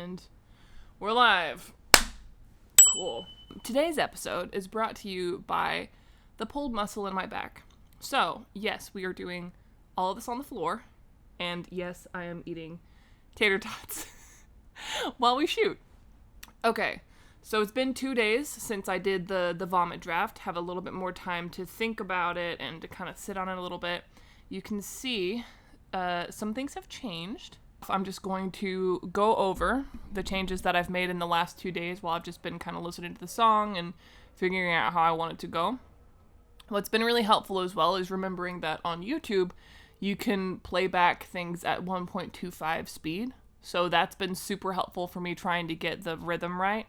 And we're live. Cool. Today's episode is brought to you by the pulled muscle in my back. So, yes, we are doing all of this on the floor. And yes, I am eating tater tots while we shoot. Okay, so it's been 2 days since I did the vomit draft. Have a little bit more time to think about it and to kind of sit on it a little bit. You can see some things have changed. I'm just going to go over the changes that I've made in the last 2 days while I've just been kind of listening to the song and figuring out how I want it to go. What's been really helpful as well is remembering that on YouTube, you can play back things at 1.25 speed. So that's been super helpful for me trying to get the rhythm right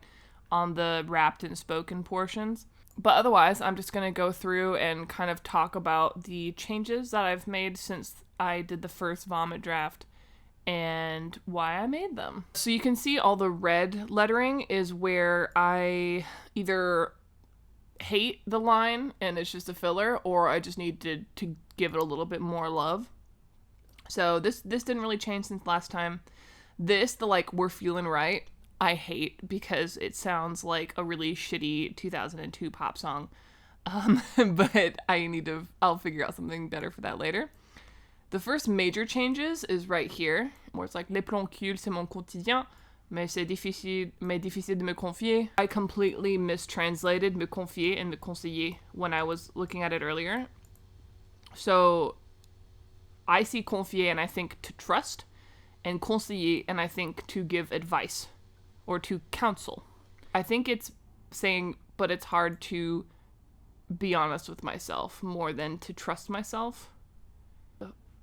on the rapped and spoken portions. But otherwise, I'm just going to go through and kind of talk about the changes that I've made since I did the first vomit draft and why I made them. So you can see all the red lettering is where I either hate the line and it's just a filler, or I just need to give it a little bit more love. So this didn't really change since last time. The like we're feeling right, I hate because it sounds like a really shitty 2002 pop song. But I'll figure out something better for that later. The first major changes is right here, where it's like, les plancules, c'est mon quotidien, mais c'est difficile de me confier. I completely mistranslated me confier and me conseiller when I was looking at it earlier. So I see confier and I think to trust, and conseiller and I think to give advice or to counsel. I think it's saying, but it's hard to be honest with myself more than to trust myself.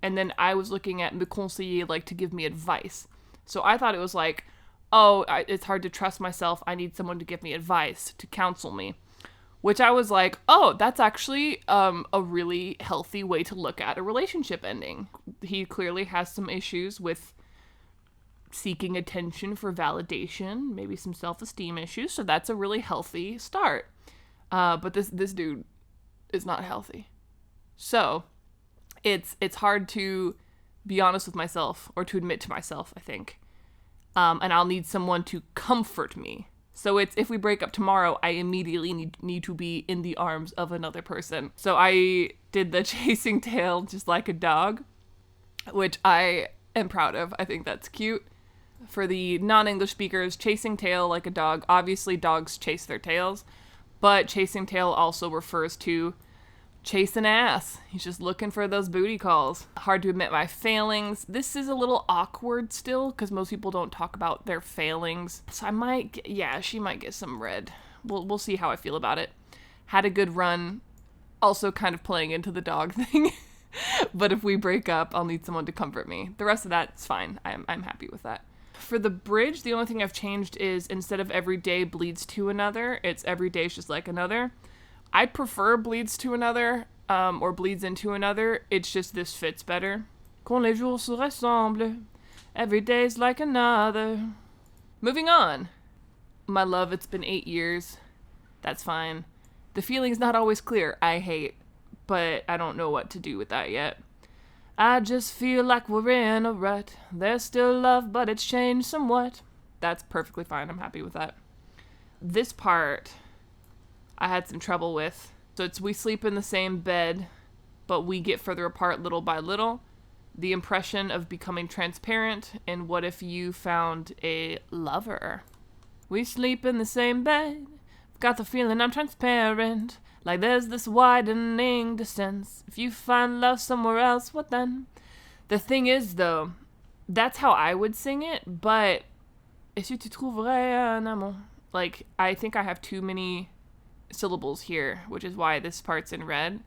And then I was looking at me conseiller, like to give me advice. So I thought it was like, it's hard to trust myself. I need someone to give me advice, to counsel me. Which I was like, that's actually a really healthy way to look at a relationship ending. He clearly has some issues with seeking attention for validation, maybe some self-esteem issues. So that's a really healthy start. But this dude is not healthy. So it's hard to be honest with myself or to admit to myself, I think. And I'll need someone to comfort me. So it's, if we break up tomorrow, I immediately need to be in the arms of another person. So I did the chasing tail just like a dog, which I am proud of. I think that's cute. For the non-English speakers, chasing tail like a dog. Obviously, dogs chase their tails, but chasing tail also refers to chasing ass. He's just looking for those booty calls. Hard to admit my failings. This is a little awkward still because most people don't talk about their failings. So she might get some red. We'll see how I feel about it. Had a good run. Also kind of playing into the dog thing. But if we break up, I'll need someone to comfort me. The rest of that's fine. I'm happy with that. For the bridge, the only thing I've changed is instead of every day bleeds to another, it's every day's just like another. I prefer bleeds to another, or bleeds into another. It's just this fits better. Quand les jours se ressemblent, every day's like another. Moving on. My love, it's been 8 years. That's fine. The feeling's not always clear. I hate, but I don't know what to do with that yet. I just feel like we're in a rut. There's still love, but it's changed somewhat. That's perfectly fine. I'm happy with that. This part I had some trouble with. So it's we sleep in the same bed, but we get further apart little by little. The impression of becoming transparent, and what if you found a lover? We sleep in the same bed, got the feeling I'm transparent, like there's this widening distance. If you find love somewhere else, what then? The thing is, though, that's how I would sing it, but et si tu trouverais un amant? Like, I think I have too many syllables here, which is why this part's in red,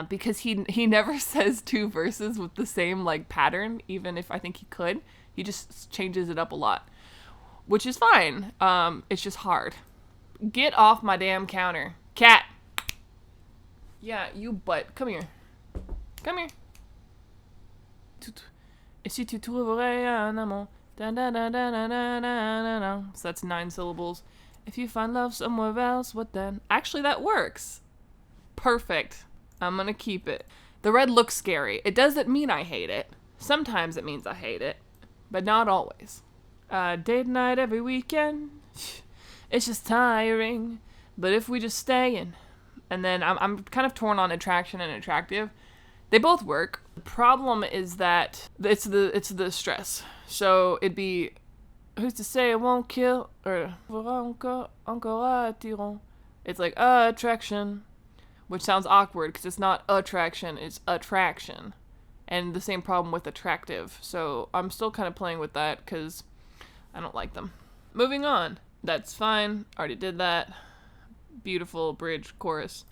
because he never says two verses with the same like pattern, even if I think he could. He just changes it up a lot, which is fine. It's just hard. Get off my damn counter, cat. Yeah, you butt. Come here. Et si tu trouverais un amant? So that's 9 syllables. If you find love somewhere else, what then? Actually, that works. Perfect. I'm gonna keep it. The red looks scary. It doesn't mean I hate it. Sometimes it means I hate it, but not always. Date night every weekend. It's just tiring. But if we just stay in. And then I'm kind of torn on attraction and attractive. They both work. The problem is that it's the stress. So it'd be, who's to say it won't kill, or encore attirant. It's like attraction, which sounds awkward because it's not attraction, it's attraction. And the same problem with attractive. So I'm still kind of playing with that because I don't like them. Moving on. That's fine. Already did that. Beautiful bridge chorus.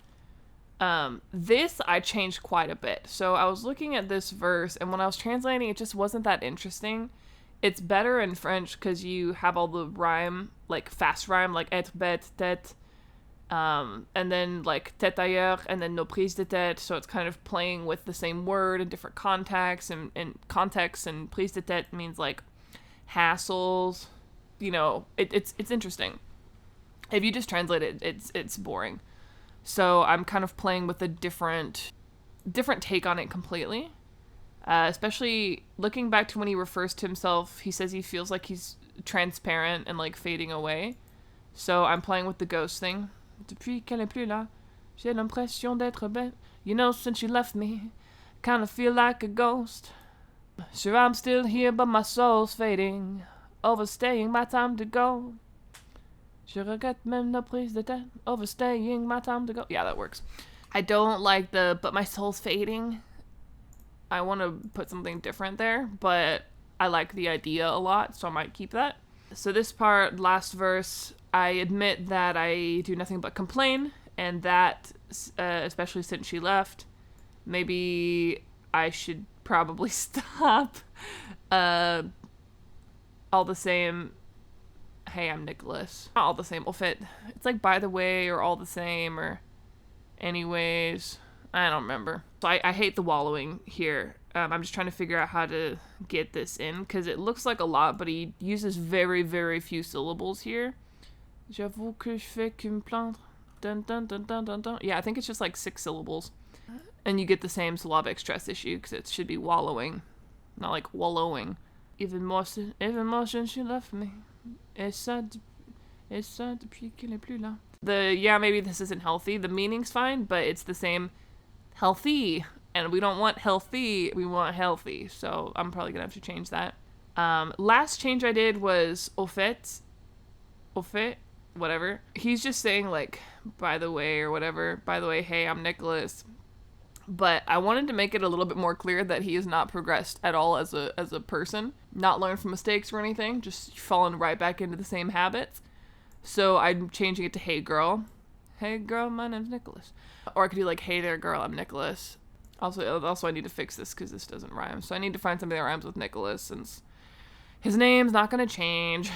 This I changed quite a bit. So I was looking at this verse, and when I was translating, it just wasn't that interesting. It's better in French because you have all the rhyme, like fast rhyme, like être bête, tête, and then like tête ailleurs, and then nos prises de tête. So it's kind of playing with the same word in different contexts, and context, and prise de tête means like hassles. You know, it's interesting. If you just translate it, it's boring. So I'm kind of playing with a different take on it completely. Especially looking back to when he refers to himself, he says he feels like he's transparent and like fading away. So I'm playing with the ghost thing. Depuis qu'elle est plus là, j'ai l'impression d'être bête. You know, since you left me, kind of feel like a ghost. Sure, I'm still here, but my soul's fading, overstaying my time to go. Je regrette même la prise de tête, overstaying my time to go. Yeah, that works. I don't like the but my soul's fading. I want to put something different there, but I like the idea a lot, so I might keep that. So this part, last verse, I admit that I do nothing but complain, and that, especially since she left, maybe I should probably stop. All the same, hey, I'm Nicholas. Not all the same. It's like by the way, or all the same, or anyways. I don't remember. So I hate the wallowing here. I'm just trying to figure out how to get this in, because it looks like a lot, but he uses very, very few syllables here. J'avoue que je fais qu'une plaindre. Dun, dun, dun, dun, dun, dun. Yeah, I think it's just like 6 syllables. And you get the same syllabic stress issue, because it should be wallowing, not like wallowing. Even more since she left me. Et ça depuis qu'elle est plus là. Maybe this isn't healthy. The meaning's fine, but it's the same healthy. And we don't want healthy, we want healthy. So I'm probably going to have to change that. Last change I did was au fait, whatever. He's just saying like, by the way, or whatever. By the way, hey, I'm Nicholas. But I wanted to make it a little bit more clear that he has not progressed at all as a person. Not learned from mistakes or anything, just fallen right back into the same habits. So I'm changing it to hey girl. Hey girl, my name's Nicholas. Or I could do like, hey there girl, I'm Nicholas. Also I need to fix this because this doesn't rhyme. So I need to find something that rhymes with Nicholas, since his name's not going to change.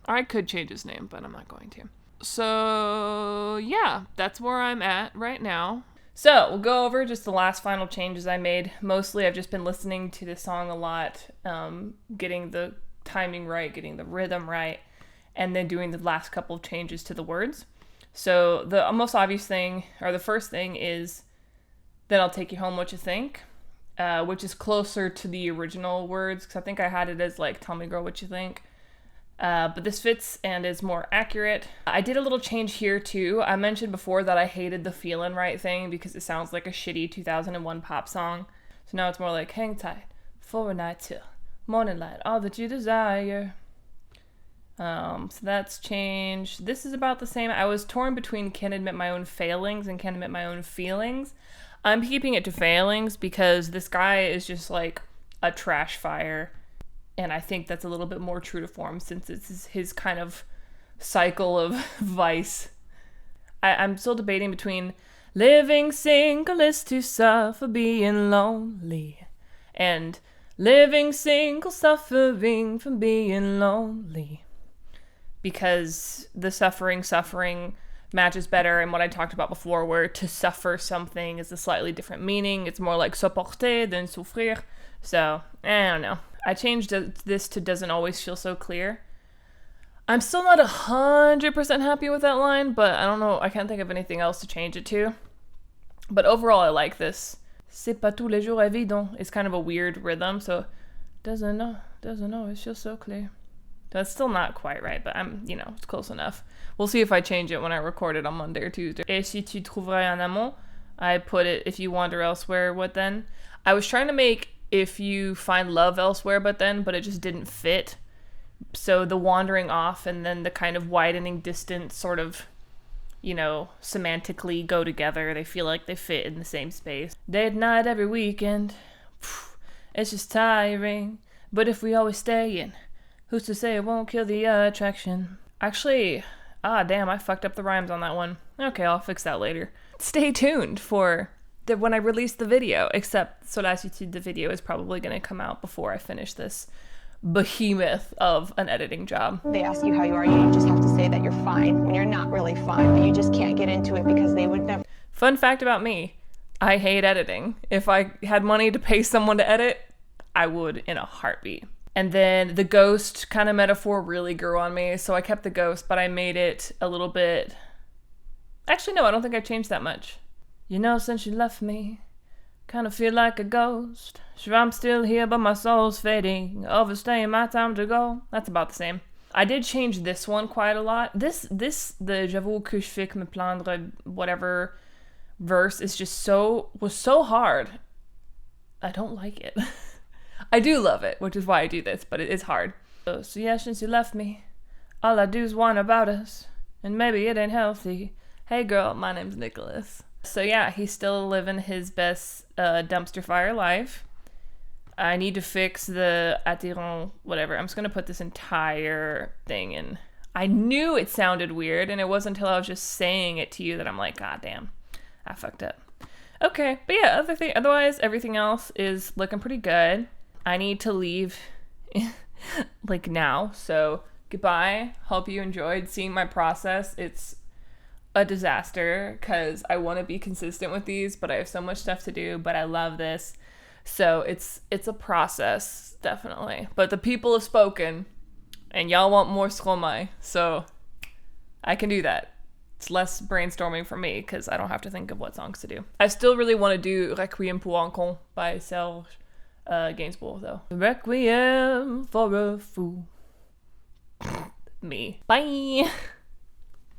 Or I could change his name, but I'm not going to. So yeah, that's where I'm at right now. So we'll go over just the last final changes I made. Mostly I've just been listening to this song a lot, getting the timing right, getting the rhythm right, and then doing the last couple of changes to the words. So the most obvious thing, or the first thing, is Then I'll Take You Home, What You Think, which is closer to the original words, because I think I had it as like, tell me girl what you think. But this fits and is more accurate. I did a little change here too. I mentioned before that I hated the feelin' right thing because it sounds like a shitty 2001 pop song. So now it's more like, hang tight for a night till morning light, all that you desire. So that's changed. This is about the same. I was torn between can admit my own failings and can admit my own feelings. I'm keeping it to failings because this guy is just like a trash fire. And I think that's a little bit more true to form since it's his kind of cycle of vice. I'm still debating between living single is to suffer being lonely and living single suffering from being lonely. Because the suffering matches better in what I talked about before, where to suffer something is a slightly different meaning. It's more like supporter than souffrir. So, I don't know. I changed this to doesn't always feel so clear. I'm still not 100% happy with that line, but I don't know. I can't think of anything else to change it to. But overall, I like this. C'est pas tous les jours évident. It's kind of a weird rhythm, so doesn't always feel so clear. That's still not quite right, but it's close enough. We'll see if I change it when I record it on Monday or Tuesday. Et si tu trouverais un amant, I put it, if you wander elsewhere, what then? I was trying to make if you find love elsewhere, but it just didn't fit. So the wandering off and then the kind of widening distance sort of, semantically go together. They feel like they fit in the same space. Date night every weekend. It's just tiring. But if we always stay in, who's to say it won't kill the attraction? Actually, damn, I fucked up the rhymes on that one. Okay, I'll fix that later. Stay tuned for when I release the video, except Solassitude, the video is probably going to come out before I finish this behemoth of an editing job. They ask you how you are, you just have to say that you're fine when you're not really fine, but you just can't get into it because they would never. Fun fact about me, I hate editing. If I had money to pay someone to edit, I would in a heartbeat. And then the ghost kind of metaphor really grew on me, so I kept the ghost, but I made it a little bit... Actually, no, I don't think I changed that much. Since you left me, kind of feel like a ghost. Sure, I'm still here, but my soul's fading, overstaying my time to go. That's about the same. I did change this one quite a lot. The J'avoue que je fais que me plaindre, whatever verse is was so hard. I don't like it. I do love it, which is why I do this, but it is hard. So yeah, since you left me, all I do is whine about us, and maybe it ain't healthy. Hey girl, my name's Nicholas. So yeah, he's still living his best dumpster fire life. I need to fix the attirant, whatever. I'm just going to put this entire thing in. I knew it sounded weird, and it wasn't until I was just saying it to you that I'm like, God damn, I fucked up. Okay, but yeah, otherwise, everything else is looking pretty good. I need to leave like now, so goodbye. Hope you enjoyed seeing my process. It's a disaster because I want to be consistent with these, but I have so much stuff to do, but I love this. So it's a process, definitely. But the people have spoken, and y'all want more Stromae, so I can do that. It's less brainstorming for me because I don't have to think of what songs to do. I still really want to do Requiem pour un con by Serge Gainsbourg, though. Requiem for a fool. Me. Bye!